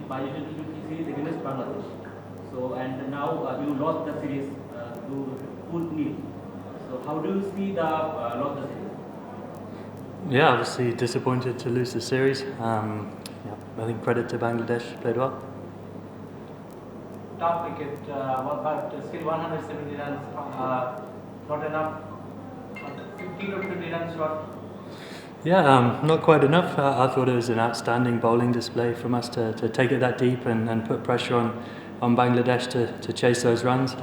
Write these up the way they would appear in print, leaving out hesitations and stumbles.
bilateral T20 series against Bangladesh. So and now you lost the series to 2-0. So how do you see the lost the series? Yeah, obviously disappointed to lose the series. I think credit to Bangladesh, played well. Tough wicket, but still 170 runs, not enough. 15 or 20 runs short. Yeah, not quite enough. I thought it was an outstanding bowling display from us to take it that deep and put pressure on Bangladesh to chase those runs.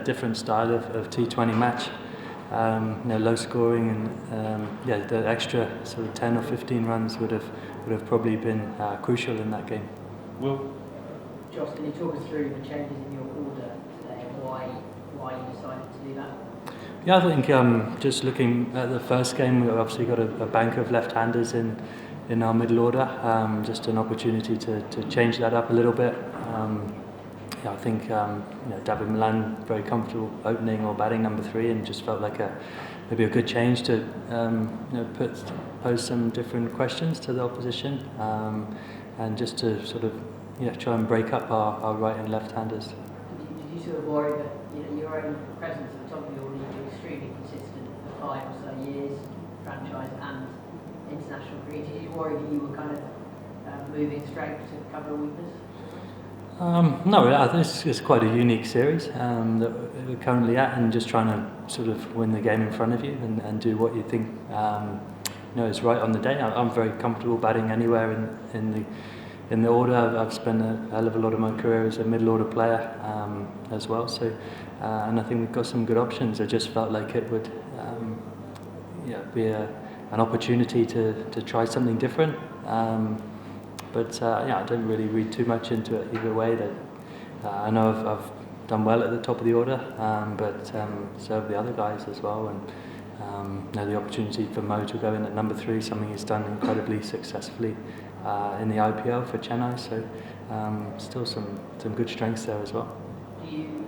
Different style of T20 match. Low scoring and the extra sort of 10 or 15 runs would have probably been crucial in that game. Will? Jos, can you talk us through the changes in your order today and why you decided to do that? Yeah, I think just looking at the first game, we obviously got a bank of left-handers in our middle order. Just an opportunity to change that up a little bit. I think David Milan very comfortable opening or batting number 3, and just felt like maybe a good change to pose some different questions to the opposition, and just to sort of try and break up our right and left-handers. Did you sort of worry that your own presence at the top of your league is extremely consistent for 5 or so years, franchise and international cricket? Did you worry that you were kind of moving straight to cover a weakness? No, I think it's quite a unique series that we're currently at, and just trying to sort of win the game in front of you and do what you think is right on the day. I'm very comfortable batting anywhere in the order. I've spent a hell of a lot of my career as a middle order player as well. So, and I think we've got some good options. I just felt like it would be an opportunity to try something different. I don't really read too much into it either way. That I know I've done well at the top of the order, but so have the other guys as well. And the opportunity for Mo to go in at number 3, something he's done incredibly successfully in the IPL for Chennai. So still some good strengths there as well. Do you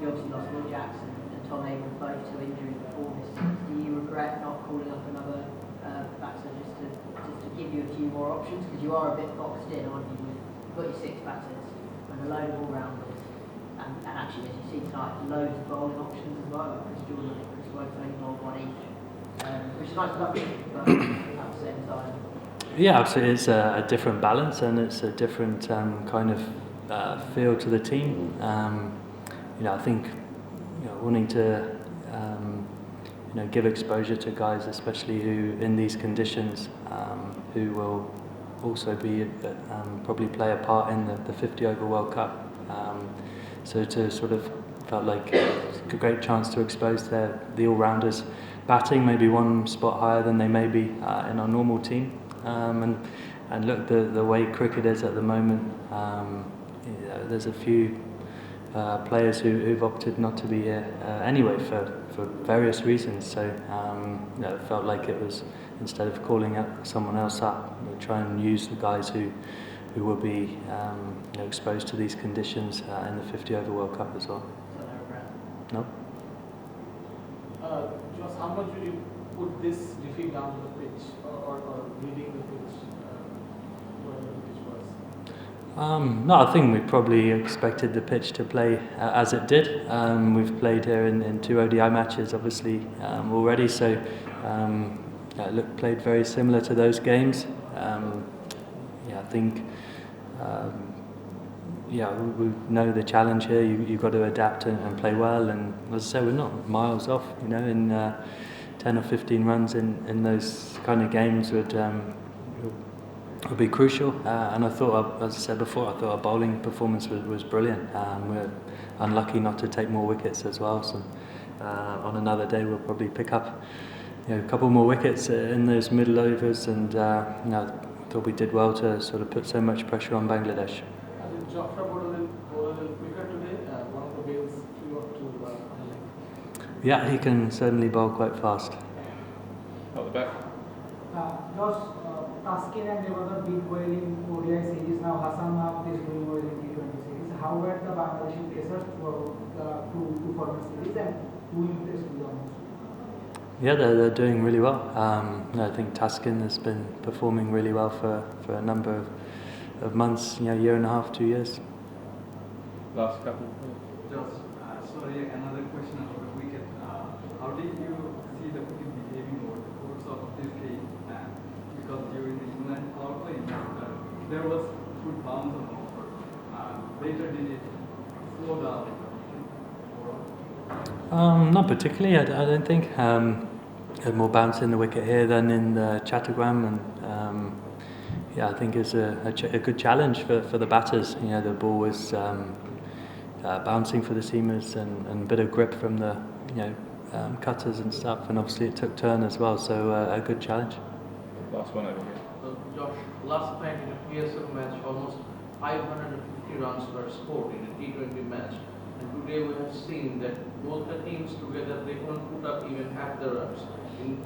obviously lost Will Jackson and Tom Abel both to injury before this season. Do you regret not calling up another batsman just to give you a few more options? Because you are a bit boxed in, aren't you? You've got your 6 batters and a load of all-rounders, and actually, as you see tonight, loads of bowling options as well, like Chris Jordan and Chris Woakes only bowled 1 each, which is nice to have, but at the same time. Yeah, absolutely. It's a different balance, and it's a different kind of feel to the team. I think wanting to give exposure to guys, especially who in these conditions, who will also be probably play a part in the 50 over World Cup. So to sort of felt like a great chance to expose the all-rounders batting, maybe one spot higher than they may be in our normal team. And look, the way cricket is at the moment, there's a few players who've opted not to be here anyway for various reasons. So it felt like it was, instead of calling up someone else up, we'll try and use the guys who will be exposed to these conditions in the 50 over World Cup as well. No. Jos, how much will you put this defeat down to the pitch or reading the pitch? Whatever the pitch was? No, I think we probably expected the pitch to play as it did. We've played here in 2 ODI matches, obviously, already. So played very similar to those games. I think. We know the challenge here. You've got to adapt and play well. And as I say, we're not miles off. In 10 or 15 runs in those kind of games would be crucial. And I thought, as I said before, I thought our bowling performance was brilliant. We're unlucky not to take more wickets as well. So on another day, we'll probably pick up a couple more wickets in those middle overs. And I thought we did well to sort of put so much pressure on Bangladesh. Jofra bowled a little quicker today. One of the bails flew up to leg. Yeah, he can certainly bowl quite fast. At the back. Jos, Taskin and Devadar did well in ODI series. Now Hassan Mahmood is doing well in T20 series. How were the Bangladeshi pacers for the two format series, and who impressed you the most? Yeah, they're doing really well. I think Taskin has been performing really well for a number of months, year and a half, 2 years. Last couple. Just, sorry, another question about the wicket. How did you see the wicket behaving over the course of this game? Because during the England power play, there was good bounce on over. Later, did it slow down? Not particularly, I don't think. Had more bounce in the wicket here than in the Chattogram, and I think it's a good challenge for the batters. The ball was bouncing for the seamers and a bit of grip from the cutters and stuff, and obviously it took turn as well, so a good challenge. Last one over here. Josh, last night in a PSL match, almost 550 runs were scored in a T20 match, and today we have seen that both the teams together, they couldn't put up even half the runs in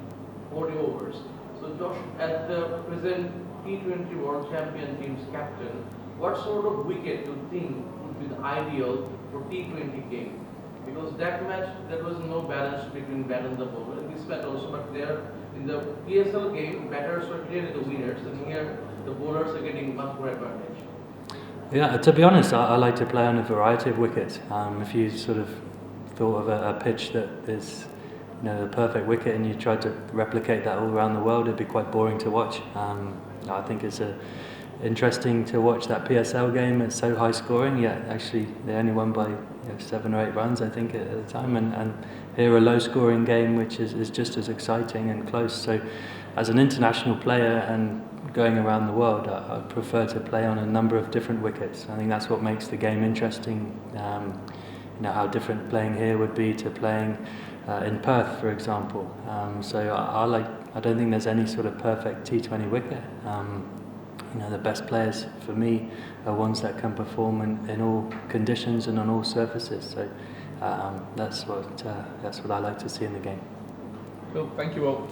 40 overs. So Josh, as the present T20 World Champion team's captain, what sort of wicket do you think would be the ideal for T20 game? Because that match, there was no balance between bat and the bowler. In this match also, but there in the PSL game, batters were clearly the winners, and here the bowlers are getting much more advantage. Yeah, to be honest, I like to play on a variety of wickets. If you sort of thought of a pitch that is, the perfect wicket, and you tried to replicate that all around the world, it'd be quite boring to watch. I think it's interesting to watch that PSL game. It's so high scoring. Yeah, actually, they only won by 7 or 8 runs, I think, at the time. And here a low scoring game, which is just as exciting and close. So, as an international player and going around the world, I prefer to play on a number of different wickets. I think that's what makes the game interesting. How different playing here would be to playing in Perth, for example. So I don't think there's any sort of perfect T20 wicket. The best players for me are ones that can perform in all conditions and on all surfaces. So that's what I like to see in the game. Cool. Thank you all.